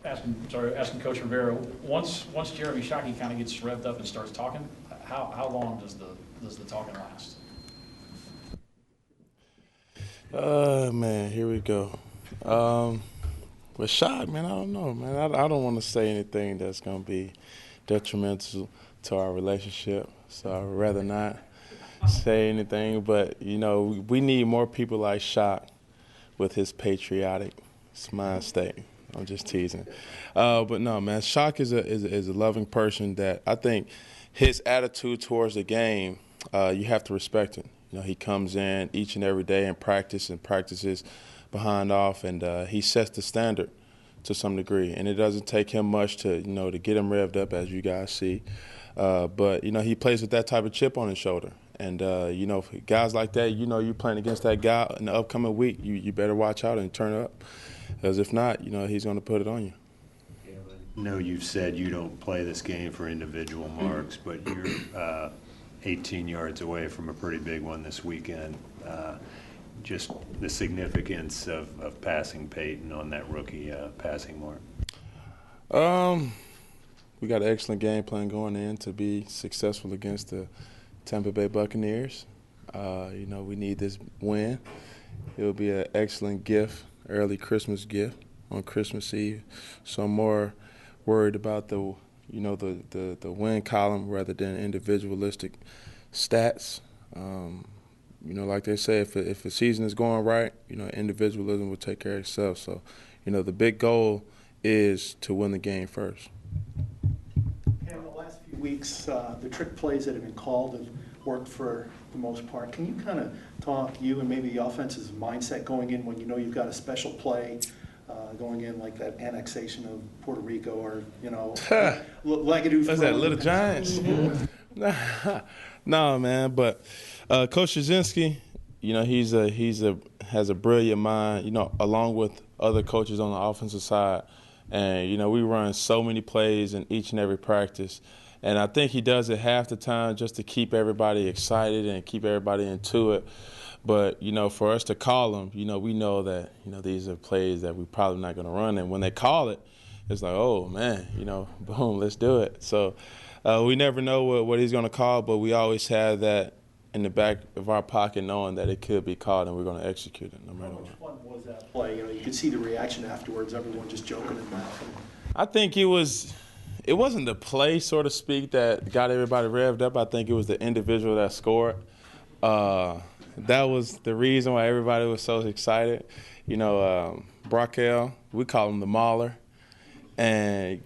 asking Coach Rivera, once Jeremy Shockey kind of gets revved up and starts talking, how long does the talking last? Man, here we go. With Shock, man, I don't know, man. I don't want to say anything that's going to be detrimental to our relationship, so I'd rather not say anything. But, you know, we need more people like Shock with his patriotic mind state. I'm just teasing. But no, man, Shock is a loving person that I think his attitude towards the game, you have to respect it. You know, he comes in each and every day and practices behind off, and he sets the standard to some degree. And it doesn't take him much to get him revved up, as you guys see. But he plays with that type of chip on his shoulder. And guys like that, you're playing against that guy in the upcoming week. You better watch out and turn up, because if not, he's going to put it on you. I know you've said you don't play this game for individual marks, but you're 18 yards away from a pretty big one this weekend. Just the significance of passing Peyton on that rookie passing mark. We got an excellent game plan going in to be successful against the Tampa Bay Buccaneers. We need this win. It'll be an excellent gift, early Christmas gift on Christmas Eve. So I'm more worried about the win column rather than individualistic stats. Like they say, if the season is going right, individualism will take care of itself. So, the big goal is to win the game first. In the last few weeks, the trick plays that have been called have worked for the most part. Can you kind of talk, you and maybe the offense's mindset going in when you've got a special play going in, like that annexation of Puerto Rico, or Legadoo? What's that, Little Giants? No, man, but Coach Jasinski, has a brilliant mind, along with other coaches on the offensive side. And, we run so many plays in each and every practice. And I think he does it half the time just to keep everybody excited and keep everybody into it. But, for us to call them, we know that, these are plays that we're probably not going to run. And when they call it, it's like, oh, man, boom, let's do it. So we never know what he's going to call, but we always have that in the back of our pocket, knowing that it could be called, and we're going to execute it no matter what. How much fun was that play? You could see the reaction afterwards, everyone just joking and laughing. I think it wasn't the play, so to speak, that got everybody revved up. I think it was the individual that scored. That was the reason why everybody was so excited. Brockel, we call him the Mauler. And,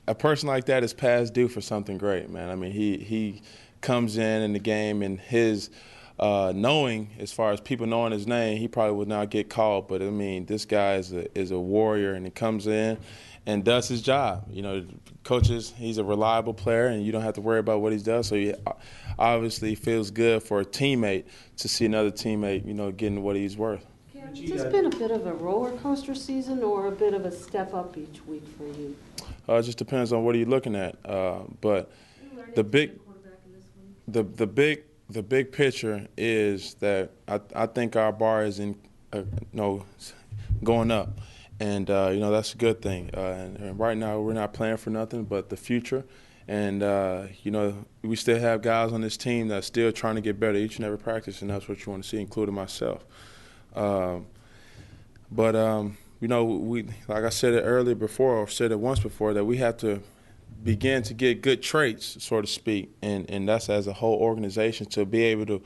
a person like that is past due for something great, man. I mean, he comes in the game, and his knowing, as far as people knowing his name, he probably would not get called. But, I mean, this guy is a warrior, and he comes in and does his job. Coaches, he's a reliable player, and you don't have to worry about what he does. So he obviously feels good for a teammate to see another teammate, getting what he's worth. Has this been a bit of a roller coaster season or a bit of a step up each week for you? It just depends on what are you looking at. But the big picture is that I think our bar is going up. And, that's a good thing. And right now we're not playing for nothing but the future. And, we still have guys on this team that's still trying to get better each and every practice, and that's what you want to see, including myself. We, like I said it earlier before, or said it once before, that we have to begin to get good traits, so to speak, and that's as a whole organization to be able to,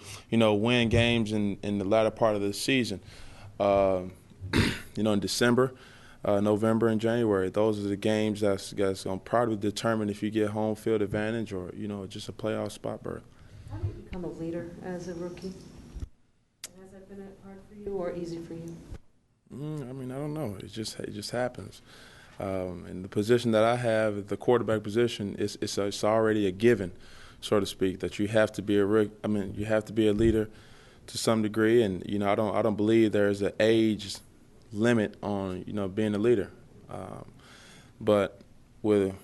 win games in the latter part of the season. In December, November, and January, those are the games that's going to probably determine if you get home field advantage or, just a playoff spot berth. How do you become a leader as a rookie? Has that been hard for you or easy for you? I don't know. It just happens. And the position that I have, the quarterback position, it's already a given, so to speak, that you have to be you have to be a leader to some degree. And I don't believe there's an age limit on being a leader. But with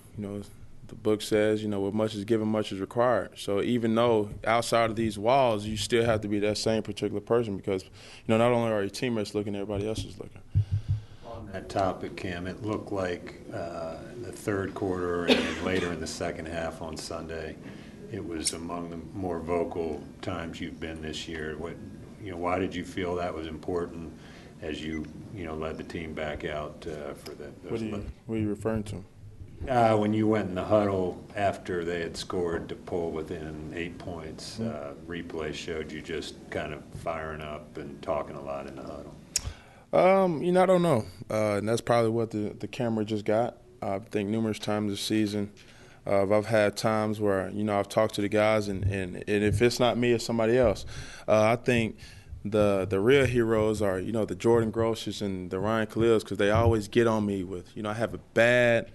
the book says, what much is given, much is required. So even though outside of these walls, you still have to be that same particular person, because, not only are your teammates looking, everybody else is looking. On that topic, Cam, it looked like the third quarter and then later in the second half on Sunday, it was among the more vocal times you've been this year. Why did you feel that was important as you led the team back out for What are you referring to? when you went in the huddle after they had scored to pull within 8 points, replay showed you just kind of firing up and talking a lot in the huddle. I don't know. And that's probably what the camera just got. I think numerous times this season, I've had times where, I've talked to the guys, and if it's not me, it's somebody else. I think the real heroes are, the Jordan Grosses and the Ryan Khalils, because they always get on me with, I have a bad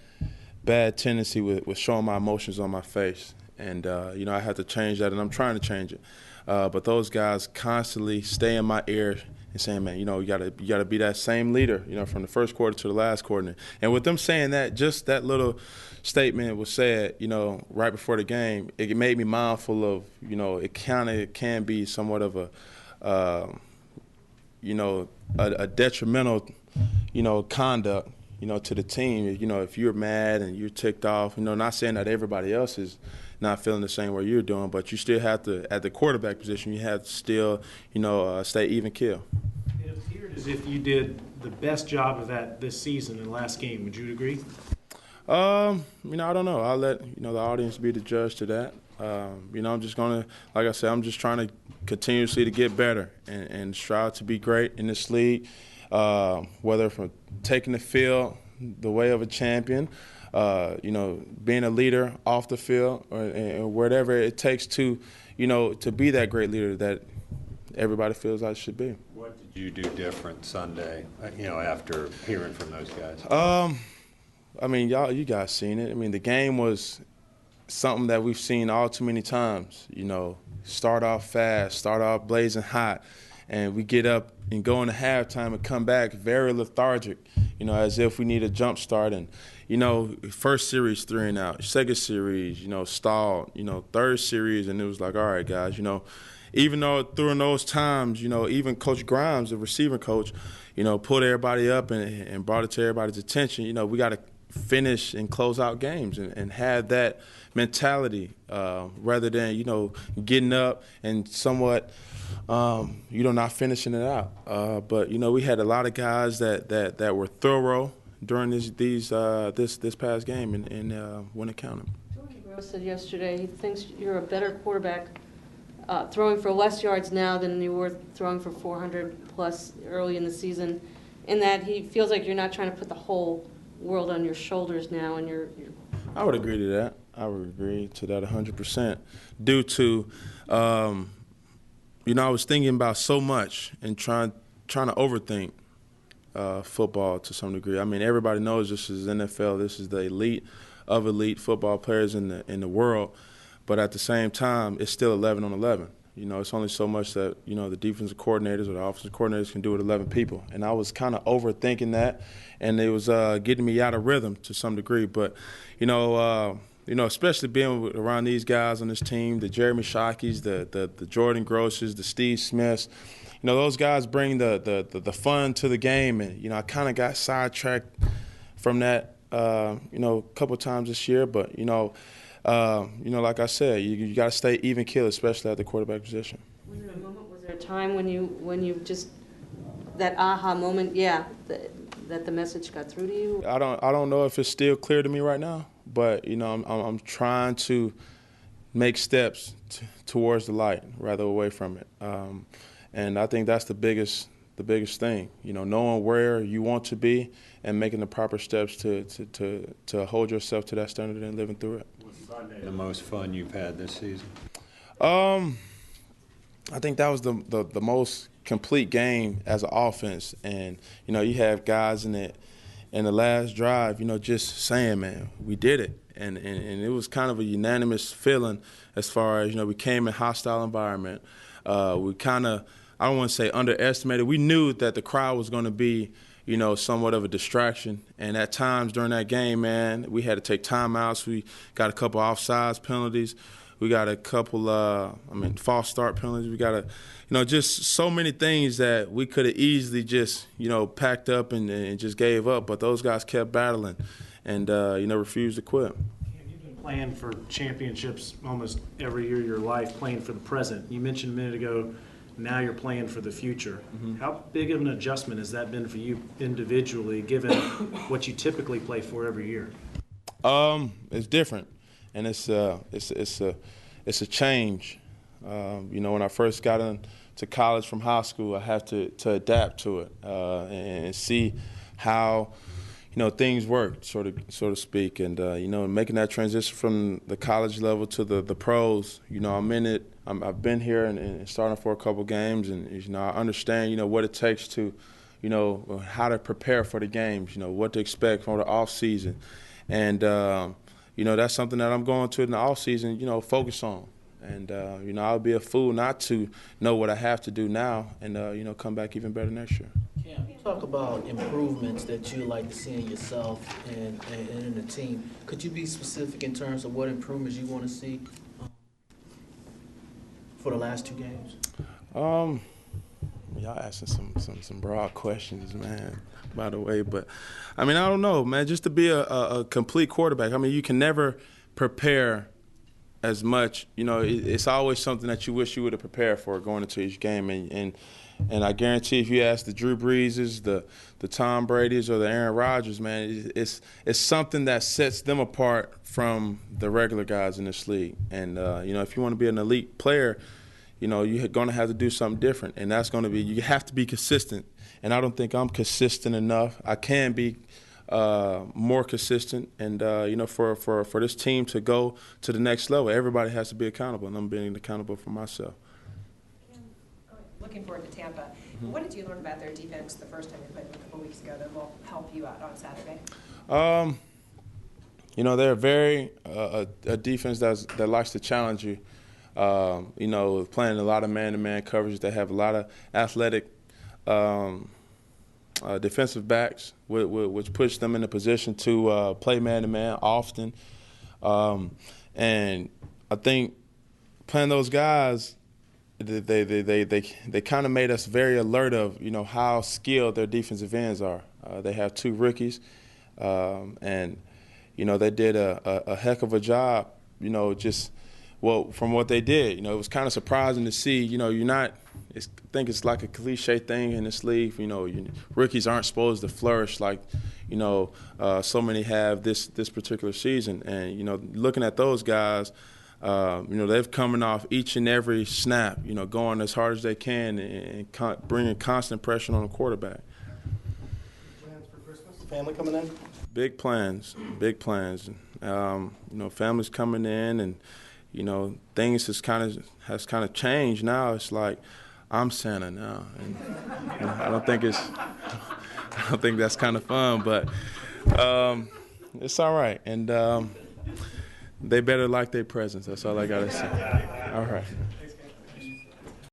tendency with showing my emotions on my face. And, I have to change that, and I'm trying to change it. But those guys constantly stay in my ear and saying, man, you gotta be that same leader, from the first quarter to the last quarter. And with them saying that, just that little statement was said, right before the game, it made me mindful of, it kind of can be somewhat of a detrimental, conduct, to the team. If you're mad and you're ticked off, not saying that everybody else is not feeling the same way you're doing, but you still have to, at the quarterback position, you have to still, stay even keel. It appeared as if you did the best job of that this season in the last game. Would you agree? I don't know. I'll let, the audience be the judge to that. I'm just going to, like I said, I'm just trying to continuously to get better and strive to be great in this league, whether from taking the field the way of a champion, being a leader off the field, or whatever it takes to, to be that great leader that everybody feels I should be. What did you do different Sunday, after hearing from those guys? You guys seen it. The game was something that we've seen all too many times. Start off fast, start off blazing hot, and we get up and go into halftime and come back very lethargic, as if we need a jump start. And, first series 3-and-out, second series, stalled, third series, and it was like, all right, guys, even though during those times, even Coach Grimes, the receiver coach, pulled everybody up and brought it to everybody's attention, we got to finish and close out games and have that mentality rather than, getting up and somewhat, not finishing it out. But, we had a lot of guys that were thorough during this past game and when it counted. Jordan Gross said yesterday he thinks you're a better quarterback throwing for less yards now than you were throwing for 400-plus early in the season, in that he feels like you're not trying to put the whole world on your shoulders now. And you're I would agree to that. I would agree to that 100%. Due to, I was thinking about so much and trying to overthink football to some degree. Everybody knows this is NFL. This is the elite of elite football players in the world. But at the same time, it's still 11 on 11. It's only so much that, the defensive coordinators or the offensive coordinators can do with 11 people. And I was kind of overthinking that, and it was getting me out of rhythm to some degree. But, especially being around these guys on this team, the Jeremy Shockeys, the Jordan Grosses, the Steve Smiths, those guys bring the fun to the game. And, I kind of got sidetracked from that, a couple of times this year. But, like I said, you got to stay even keel, especially at the quarterback position. Was there a moment, was there a time when you just, that aha moment, that the message got through to you? I don't know if it's still clear to me right now, but I'm trying to make steps towards the light rather away from it, and I think that's the biggest thing. Knowing where you want to be and making the proper steps to hold yourself to that standard and living through it. Sunday the most fun you've had this season? I think that was the most complete game as an offense, and you have guys in the last drive, just saying, man, we did it, and it was kind of a unanimous feeling as far as we came in hostile environment. We kind of, I don't want to say underestimated. We knew that the crowd was going to be somewhat of a distraction. And at times during that game, man, we had to take timeouts. We got a couple offsides penalties. We got a couple, false start penalties. We got just so many things that we could have easily just, packed up and just gave up. But those guys kept battling and, refused to quit. You've been playing for championships almost every year of your life, playing for the present. You mentioned a minute ago, now you're playing for the future. How big of an adjustment has that been for you individually, given what you typically play for every year? It's different, and it's a change. When I first got into college from high school, I have to adapt to it and see how things work, so to speak, and making that transition from the college level to the pros. I'm in it. I've been here and starting for a couple games, and I understand what it takes to, how to prepare for the games. What to expect from the off season, and that's something that I'm going to in the off season. Focus on, and I'll be a fool not to know what I have to do now, and come back even better next year. Cam, you talk about improvements that you like to see in yourself and in the team. Could you be specific in terms of what improvements you want to see for the last 2 games? Y'all asking some broad questions, man, by the way. But, I don't know, man, just to be a complete quarterback. You can never prepare as much. It's always something that you wish you would have prepared for going into each game. And I guarantee if you ask the Drew Breeses, the Tom Brady's, or the Aaron Rodgers, man, it's something that sets them apart from the regular guys in this league. And, if you want to be an elite player, you're going to have to do something different. And that's going to be, you have to be consistent. And I don't think I'm consistent enough. I can be more consistent. And, for this team to go to the next level, everybody has to be accountable. And I'm being accountable for myself. Looking forward to Tampa. What did you learn about their defense the first time you played them a couple weeks ago that will help you out on Saturday? They're very a defense that likes to challenge you. Playing a lot of man-to-man coverage. They have a lot of athletic defensive backs, which puts them in a position to play man-to-man often. And I think playing those guys, they kind of made us very alert of how skilled their defensive ends are. They have 2 rookies, and they did a heck of a job. From what they did, it was kind of surprising to see. You're not. I think it's like a cliche thing in this league. Rookies aren't supposed to flourish like so many have this particular season. And looking at those guys. They've coming off each and every snap, going as hard as they can and bringing constant pressure on the quarterback. Plans for Christmas? Family coming in? Big plans. Families coming in, and things has kind of changed now. It's like I'm Santa now, and I don't think that's kind of fun, but it's all right. And they better like their presents. That's all I gotta say. All right.